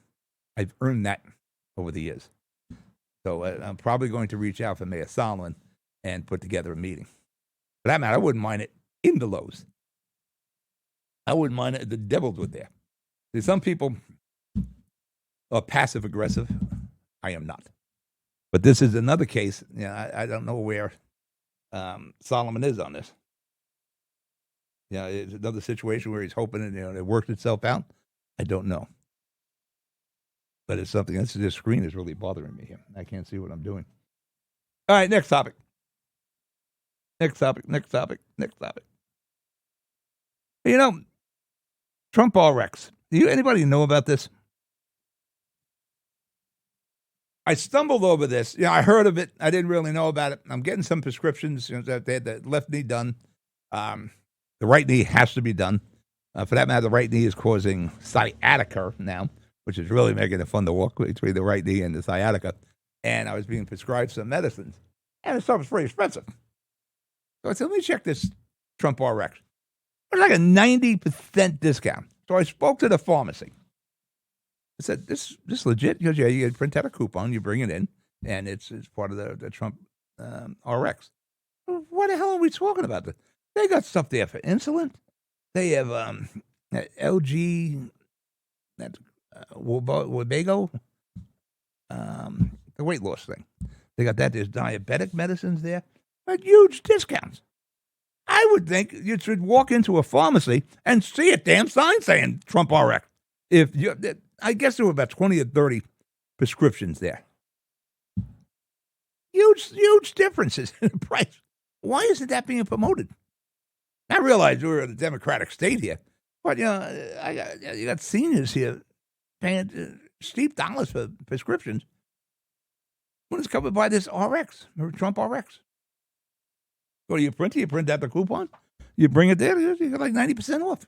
B: I've earned that over the years. So I'm probably going to reach out for Mayor Solomon and put together a meeting. For that matter, I wouldn't mind it in the Loews. I wouldn't mind it if the Devils were there. See, some people are passive-aggressive. I am not. But this is another case. I don't know where Solomon is on this. It's another situation where he's hoping it works itself out. I don't know. But it's something. This screen is really bothering me here. I can't see what I'm doing. All right, next topic. Next topic. Trump RX. Do anybody know about this? I stumbled over this. I heard of it. I didn't really know about it. I'm getting some prescriptions. That they had the left knee done. The right knee has to be done. For that matter, the right knee is causing sciatica now, which is really making it fun to walk between the right knee and the sciatica. And I was being prescribed some medicines, and the stuff was pretty expensive. So I said, let me check this Trump RX. It was like a 90% discount. So I spoke to the pharmacy. I said, this legit? He goes, yeah, you print out a coupon, you bring it in, and it's part of the Trump RX. What the hell are we talking about? They got stuff there for insulin. They have LG, Wabago, the weight loss thing. They got that. There's diabetic medicines there. But huge discounts. I would think you should walk into a pharmacy and see a damn sign saying Trump RX. I guess there were about 20 or 30 prescriptions there. Huge differences in the price. Why isn't that being promoted? I realize we're in a democratic state here, but you got seniors here paying steep dollars for prescriptions when it's covered by this RX, or Trump RX. Go to your printer, you print out the coupon, you bring it there, you get like 90% off.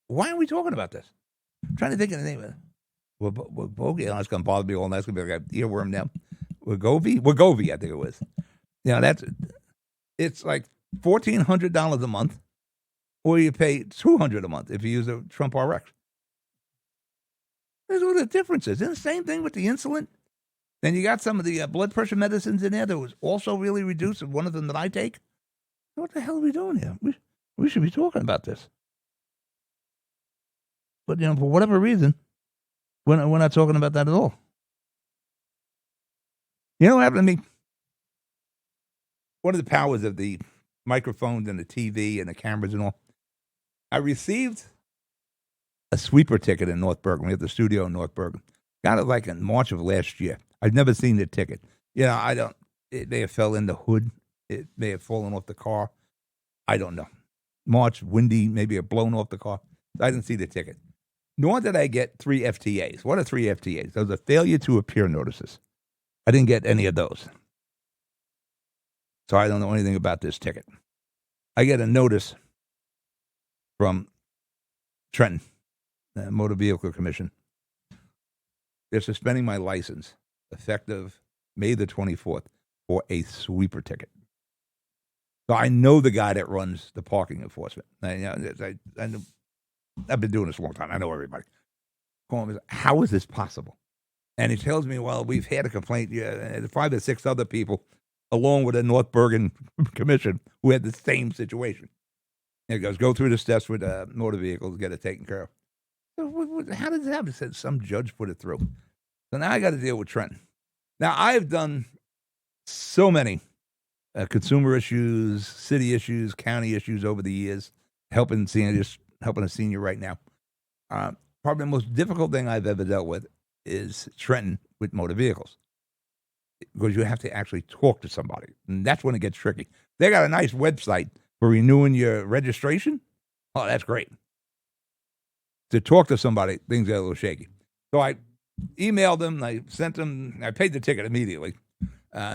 B: Why are we talking about this? I'm trying to think of the name of it. Wegovy. It's going to bother me all night. It's going to be like an earworm now. Wegovy, I think it was. It's like $1,400 a month, or you pay $200 a month if you use a Trump RX. There's all the differences. And the same thing with the insulin. Then you got some of the blood pressure medicines in there that was also really reduced. One of them that I take. What the hell are we doing here? We should be talking about this. But for whatever reason, we're not talking about that at all. You know what happened to me? One of the powers of the microphones and the TV and the cameras and all, I received a sweeper ticket in North Bergen. We have the studio in North Bergen. Got it like in March of last year. I've never seen the ticket. It may have fell in the hood. It may have fallen off the car. I don't know. March, windy, maybe it blown off the car. I didn't see the ticket. Nor did I get 3 FTAs. What are 3 FTAs? Those are failure to appear notices. I didn't get any of those. So I don't know anything about this ticket. I get a notice from Trenton, the Motor Vehicle Commission. They're suspending my license effective May the 24th for a sweeper ticket. So I know the guy that runs the parking enforcement. I've been doing this a long time. I know everybody. Call him, how is this possible? And he tells me, well, we've had a complaint. 5 or 6 other people, along with the North Bergen Commission, who had the same situation. And he goes, go through the steps with motor vehicles, get it taken care of. So how did that happen? Said some judge put it through. So now I got to deal with Trenton. Now, I've done so many consumer issues, city issues, county issues over the years, helping a senior right now. Probably the most difficult thing I've ever dealt with is Trenton with motor vehicles, because you have to actually talk to somebody, and that's when it gets tricky. They got a nice website for renewing your registration. Oh, that's great. To talk to somebody, things get a little shaky. So I emailed them. I sent them. I paid the ticket immediately.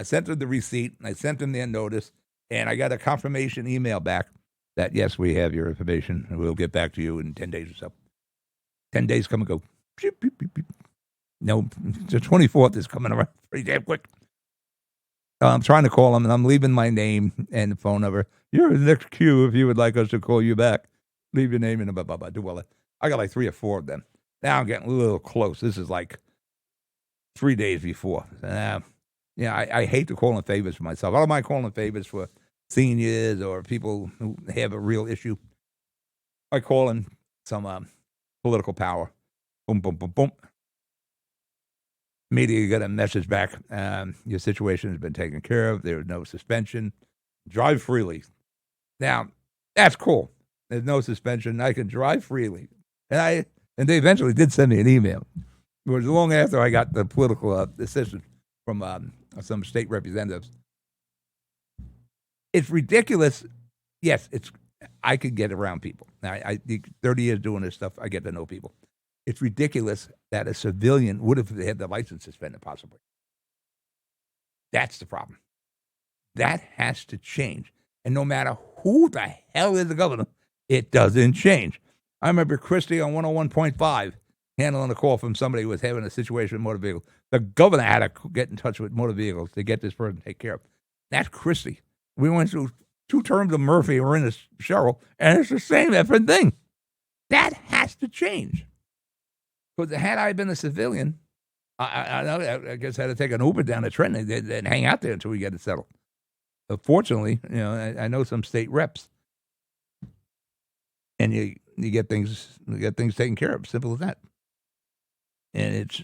B: Sent them the receipt. I sent them their notice, and I got a confirmation email back that, yes, we have your information, and we'll get back to you in 10 days or so. 10 days come and go. Beep, beep, beep, beep. No, the 24th is coming around pretty damn quick. I'm trying to call them, and I'm leaving my name and the phone number. You're in the next queue if you would like us to call you back. Leave your name and blah, blah, blah. Do all that. I got like 3 or 4 of them. Now I'm getting a little close. This is like 3 days before. I hate to call in favors for myself. I don't mind calling in favors for seniors or people who have a real issue. I call in some political power. Boom, boom, boom, boom. Immediately you get a message back. Your situation has been taken care of. There's no suspension. Drive freely. Now, that's cool. There's no suspension. I can drive freely. And they eventually did send me an email. It was long after I got the political assistance from some state representatives. It's ridiculous. Yes, I could get around people. I 30 years doing this stuff, I get to know people. It's ridiculous that a civilian would have had their license suspended, possibly. That's the problem. That has to change. And no matter who the hell is the governor, it doesn't change. I remember Christie on 101.5 handling a call from somebody who was having a situation with motor vehicles. The governor had to get in touch with motor vehicles to get this person taken care of. That's Christie. We went through 2 terms of Murphy. We're in this Cheryl, and it's the same effing thing. That has to change. Because had I been a civilian, I guess I had to take an Uber down to Trenton and hang out there until we get it settled. But fortunately, I know some state reps, and you get things taken care of. Simple as that. And it's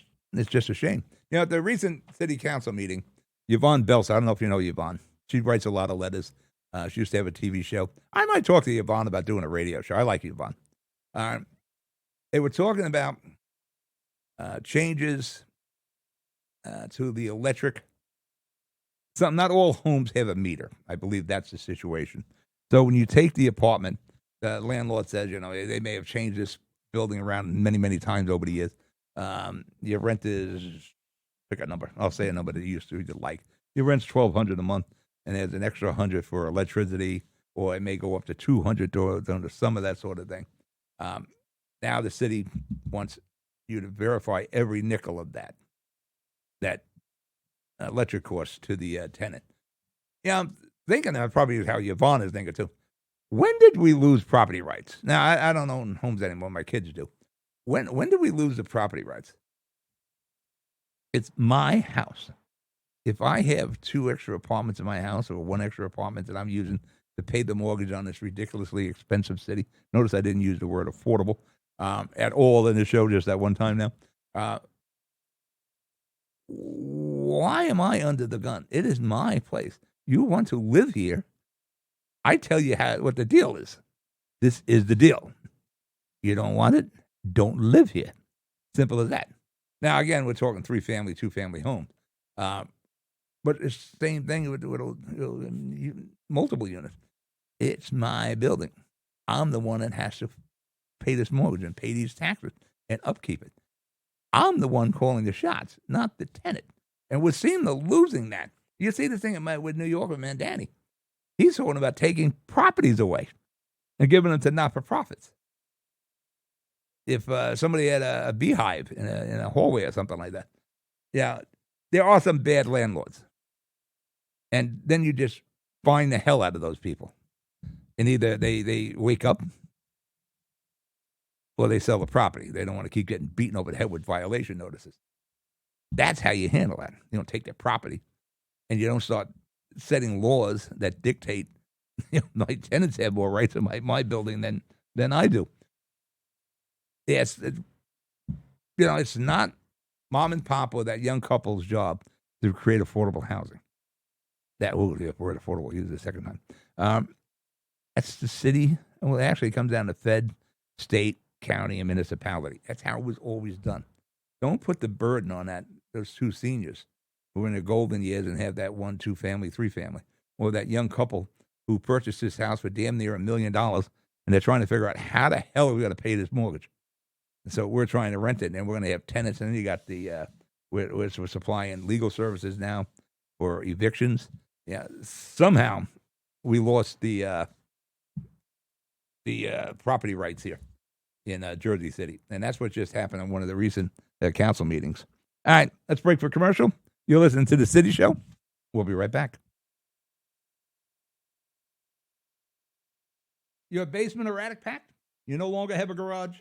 B: just a shame. At the recent city council meeting, Yvonne Bells, I don't know if you know Yvonne. She writes a lot of letters. She used to have a TV show. I might talk to Yvonne about doing a radio show. I like Yvonne. They were talking about changes to the electric. Not all homes have a meter. I believe that's the situation. So when you take the apartment, the landlord says, they may have changed this building around many, many times over the years. Your rent is, pick a number. I'll say a number that you used to like. Your rent's $1,200 a month, and there's an extra $100 for electricity, or it may go up to $200 during the summer, that sort of thing. Now the city wants you to verify every nickel of that electric cost to the tenant. I'm thinking that probably is how Yvonne is thinking too. When did we lose property rights? Now, I don't own homes anymore. My kids do. When did we lose the property rights? It's my house. If I have 2 extra apartments in my house or 1 extra apartment that I'm using to pay the mortgage on this ridiculously expensive city, notice I didn't use the word affordable at all in the show, just that one time now. Why am I under the gun? It is my place. You want to live here, I tell you what the deal is. This is the deal. You don't want it? Don't live here. Simple as that. Now, again, we're talking 3-family, 2-family homes. But it's the same thing with multiple units. It's my building. I'm the one that has to pay this mortgage and pay these taxes and upkeep it. I'm the one calling the shots, not the tenant. And we're seeing the losing that. You see the thing with New York and Danny. He's talking about taking properties away and giving them to not-for-profits. If somebody had a beehive in a hallway or something like that, there are some bad landlords. And then you just fine the hell out of those people. And either they wake up or they sell the property. They don't want to keep getting beaten over the head with violation notices. That's how you handle that. You don't take their property, and you don't start setting laws that dictate, my tenants have more rights in my building than I do. Yes, it's not mom and pop or that young couple's job to create affordable housing. That word affordable, use the second time. That's the city. Well, it actually comes down to Fed, state, county, and municipality. That's how it was always done. Don't put the burden on those 2 seniors who are in their golden years and have that 1, 2-family, 3-family, or that young couple who purchased this house for damn near $1 million, and they're trying to figure out how the hell are we going to pay this mortgage. And so we're trying to rent it, and we're going to have tenants, and then you got we're supplying legal services now for evictions. Yeah, somehow we lost the property rights here in Jersey City, and that's what just happened in one of the recent council meetings. All right, let's break for commercial. You're listening to The City Show. We'll be right back. Your basement or attic packed? You no longer have a garage?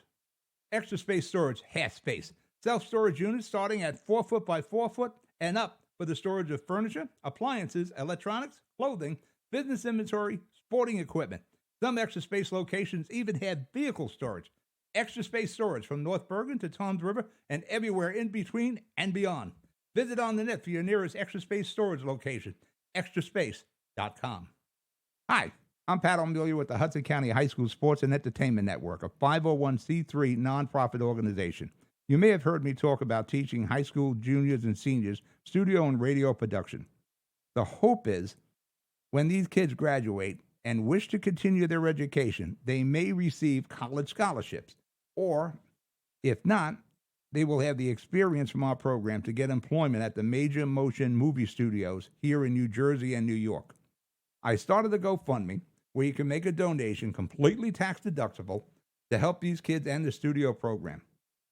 B: Extra Space Storage has space. Self-storage units starting at 4 foot by 4 foot and up for the storage of furniture, appliances, electronics, clothing, business inventory, sporting equipment. Some Extra Space locations even have vehicle storage. Extra Space Storage from North Bergen to Toms River and everywhere in between and beyond. Visit on the net for your nearest Extra Space Storage location, extraspace.com. Hi, I'm Pat O'Melia with the Hudson County High School Sports and Entertainment Network, a 501c3 nonprofit organization. You may have heard me talk about teaching high school juniors and seniors studio and radio production. The hope is when these kids graduate and wish to continue their education, they may receive college scholarships or If not, they will have the experience from our program to get employment at the major motion movie studios here in New Jersey and New York. I started a GoFundMe where you can make a donation completely tax deductible to help these kids and the studio program.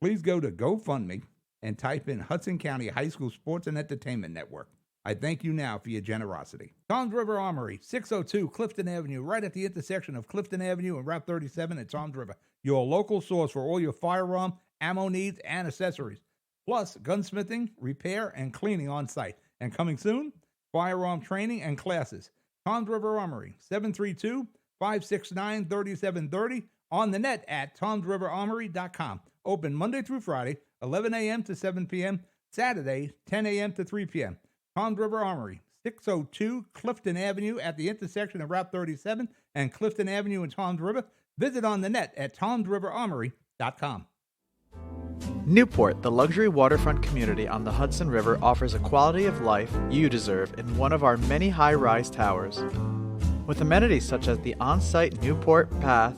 B: Please go to GoFundMe and type in Hudson County High School Sports and Entertainment Network. I thank you now for your generosity. Toms River Armory, 602 Clifton Avenue, right at the intersection of Clifton Avenue and Route 37 at Toms River. Your local source for all your firearm, ammo needs, and accessories. Plus, gunsmithing, repair, and cleaning on site. And coming soon, firearm training and classes. Toms River Armory, 732-569-3730. On the net at tomsriverarmory.com. Open Monday through Friday, 11 a.m. to 7 p.m. Saturday, 10 a.m. to 3 p.m. Toms River Armory, 602 Clifton Avenue at the intersection of Route 37 and Clifton Avenue in Toms River. Visit on the net at tomsriverarmory.com.
E: Newport, the luxury waterfront community on the Hudson River, offers a quality of life you deserve in one of our many high-rise towers. With amenities such as the on-site Newport Path,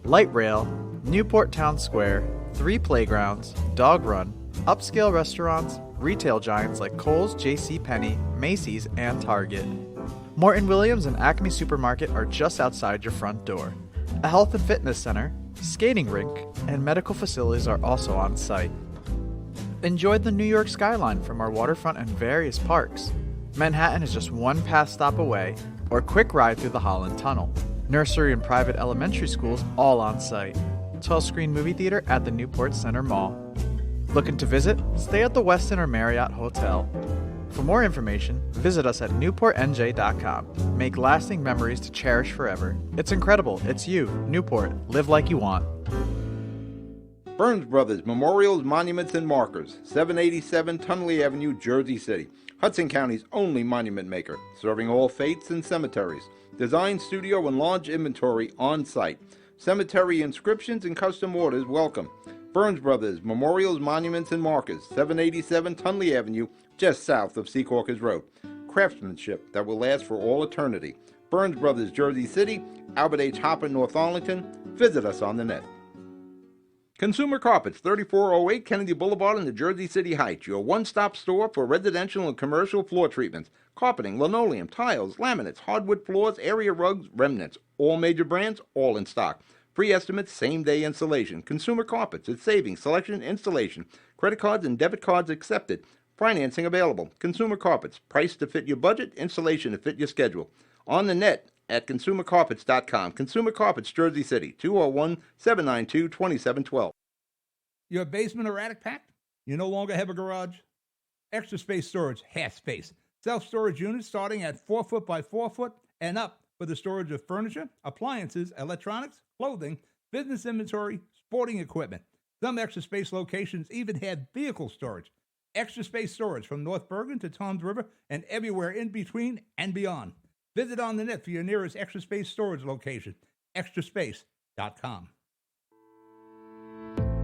E: light rail, Newport Town Square, 3 playgrounds, dog run, upscale restaurants, retail giants like Kohl's, JCPenney, Macy's, and Target. Morton Williams and Acme Supermarket are just outside your front door. A health and fitness center, skating rink, and medical facilities are also on site. Enjoy the New York skyline from our waterfront and various parks. Manhattan is just one pass stop away, or quick ride through the Holland Tunnel. Nursery and private elementary schools all on site. 12-screen movie theater at the Newport Center Mall. Looking to visit? Stay at the Westin or Marriott Hotel. For more information, visit us at newportnj.com. Make lasting memories to cherish forever. It's incredible. It's you, Newport. Live like you want.
C: Burns Brothers Memorials, Monuments, and Markers, 787 Tunley Avenue, Jersey City. Hudson County's only monument maker, serving all faiths and cemeteries. Design, studio, and large inventory on site. Cemetery inscriptions and custom orders welcome. Burns Brothers Memorials, Monuments, and Markers, 787 Tunley Avenue, just south of Secaucus Road. Craftsmanship that will last for all eternity. Burns Brothers, Jersey City, Albert H. Hopper, North Arlington. Visit us on the net. Consumer Carpets, 3408 Kennedy Boulevard in the Jersey City Heights, your one-stop store for residential and commercial floor treatments, carpeting, linoleum, tiles, laminates, hardwood floors, area rugs, remnants, all major brands, all in stock. Free estimates, same-day installation. Consumer Carpets, it's savings, selection, installation. Credit cards and debit cards accepted. Financing available. Consumer Carpets, price to fit your budget, installation to fit your schedule. On the net at consumercarpets.com. Consumer Carpets, Jersey City, 201-792-2712.
B: Your basement or attic packed? You no longer have a garage? Extra Space Storage has space. Self-storage units starting at 4 foot by 4 foot and up for the storage of furniture, appliances, electronics, clothing, business inventory, sporting equipment. Some Extra Space locations even have vehicle storage. Extra Space Storage from North Bergen to Toms River and everywhere in between and beyond. Visit on the net for your nearest Extra Space Storage location, extraspace.com.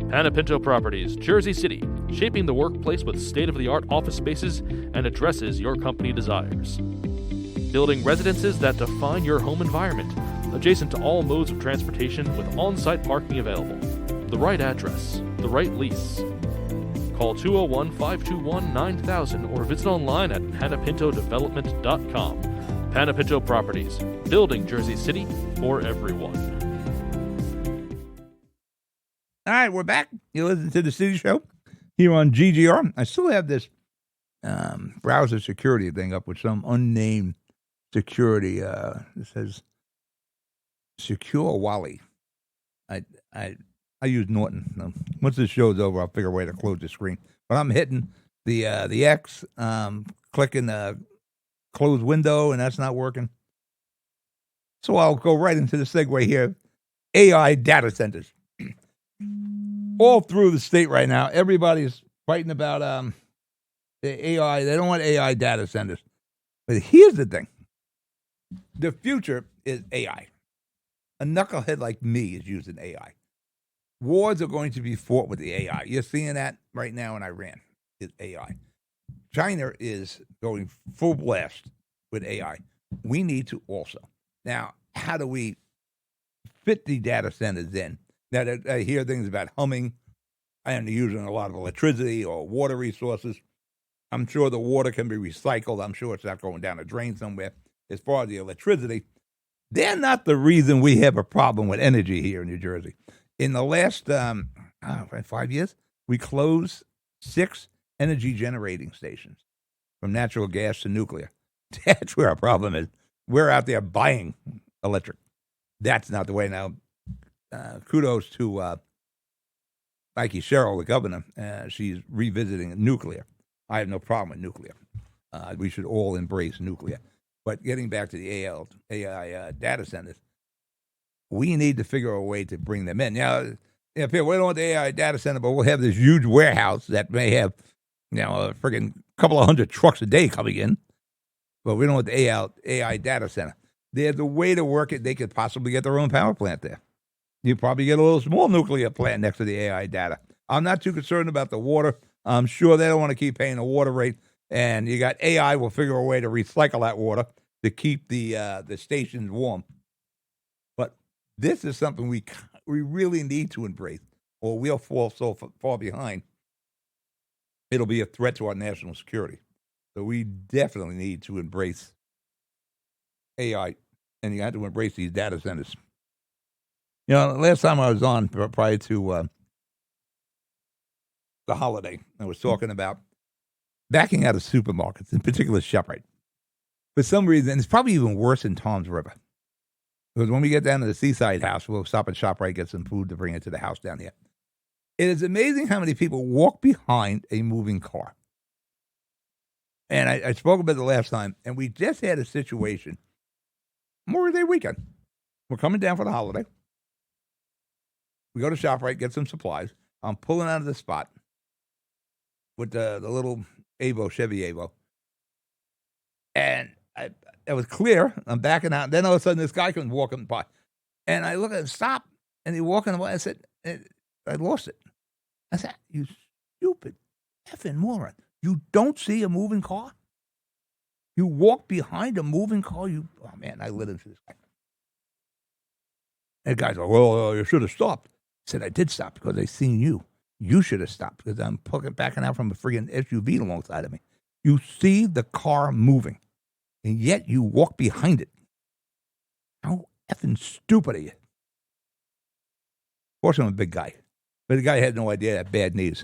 D: Panapinto Properties, Jersey City, shaping the workplace with state-of-the-art office spaces and addresses your company desires. Building residences that define your home environment, adjacent to all modes of transportation with on-site parking available. The right address, the right lease. Call 201-521-9000 or visit online at panapintodevelopment.com. Panapinto Properties, building Jersey City for everyone.
B: All right, we're back. You listen to the City Show here on GGR. I still have this browser security thing up with some unnamed security. It says Secure Wally. I use Norton. Once this show's over, I'll figure a way to close the screen. But I'm hitting the X, clicking the close window, and that's not working. So I'll go right into the segue here. AI data centers. All through the state right now, everybody's fighting about the AI. They don't want AI data centers. But here's the thing. The future is AI. A knucklehead like me is using AI. Wars are going to be fought with the AI. You're seeing that right now in Iran. Is AI. China is going full blast with AI. We need to also. Now, how do we fit the data centers in? Now, I hear things about humming and they're using a lot of electricity or water resources. I'm sure the water can be recycled. I'm sure it's not going down a drain somewhere. As far as the electricity, they're not the reason we have a problem with energy here in New Jersey. In the last 5 years, we closed 6 energy generating stations, from natural gas to nuclear. That's where our problem is. We're out there buying electric. That's not the way. Now, kudos to Mikey Sherrill, the governor. She's revisiting nuclear. I have no problem with nuclear. We should all embrace nuclear. But getting back to the AI data centers, we need to figure a way to bring them in. Now, if we don't want the AI data center, but we'll have this huge warehouse that may have, a friggin' couple of hundred trucks a day coming in. But we don't want the AI data center. There's a way to work it. They could possibly get their own power plant there. You probably get a little small nuclear plant next to the AI data. I'm not too concerned about the water. I'm sure they don't want to keep paying the water rate. And you got AI will figure a way to recycle that water to keep the stations warm. But this is something we really need to embrace, or we'll fall so far behind. It'll be a threat to our national security. So we definitely need to embrace AI, and you have to embrace these data centers. Last time I was on, prior to the holiday, I was talking about backing out of supermarkets, in particular ShopRite. For some reason, it's probably even worse in Tom's River. Because when we get down to the Seaside House, we'll stop at ShopRite, get some food to bring it to the house down here. It is amazing how many people walk behind a moving car. And I spoke about it the last time, and we just had a situation. Memorial Day weekend. We're coming down for the holiday. We go to ShopRite, get some supplies. I'm pulling out of the spot with the little Chevy Evo. And it was clear. I'm backing out. Then all of a sudden, this guy comes walking by. And I look at him, stop. And he's walking away. I said, I lost it. I said, you stupid effing moron. You don't see a moving car? You walk behind a moving car? Oh, man, I lit into this guy. And the guy's like, well, you should have stopped. I said, I did stop because I seen you. You should have stopped because I'm backing out from a friggin' SUV alongside of me. You see the car moving, and yet you walk behind it. How effing stupid are you? Fortunately, I'm a big guy. But the guy had no idea I had bad knees.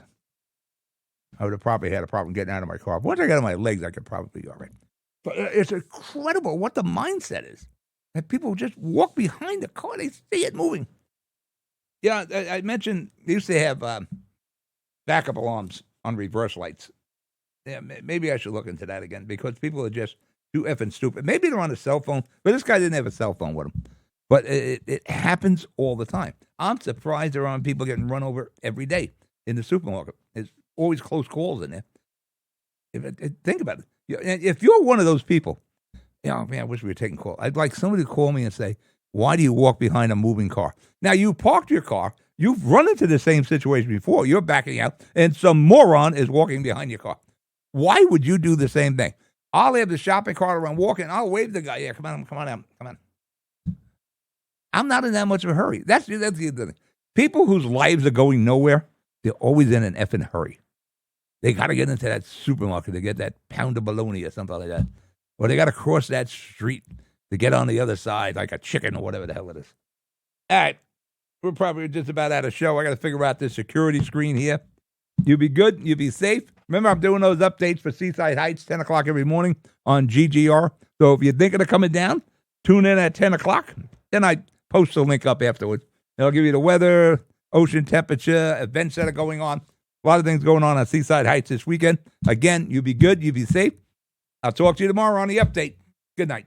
B: I would have probably had a problem getting out of my car. Once I got on my legs, I could probably be all right. But it's incredible what the mindset is. That people just walk behind the car. They see it moving. Yeah, I mentioned they used to have backup alarms on reverse lights. Yeah, maybe I should look into that again because people are just too effing stupid. Maybe they're on a cell phone, but this guy didn't have a cell phone with him. But it happens all the time. I'm surprised there aren't people getting run over every day in the supermarket. There's always close calls in there. Think about it. If you're one of those people, man, I wish we were taking calls. I'd like somebody to call me and say, why do you walk behind a moving car? Now, you parked your car. You've run into the same situation before. You're backing out, and some moron is walking behind your car. Why would you do the same thing? I'll have the shopping cart around walking. I'll wave the guy. Yeah, come on out. I'm not in that much of a hurry. That's the other thing. People whose lives are going nowhere, they're always in an effing hurry. They got to get into that supermarket to get that pound of bologna or something like that. Or they got to cross that street to get on the other side like a chicken or whatever the hell it is. All right. We're probably just about out of show. I got to figure out this security screen here. You be good. You be safe. Remember, I'm doing those updates for Seaside Heights, 10 o'clock every morning on GGR. So if you're thinking of coming down, tune in at 10 o'clock. Then I post the link up afterwards. It'll give you the weather, ocean temperature, events that are going on. A lot of things going on Seaside Heights this weekend. Again, you be good. You be safe. I'll talk to you tomorrow on the update. Good night.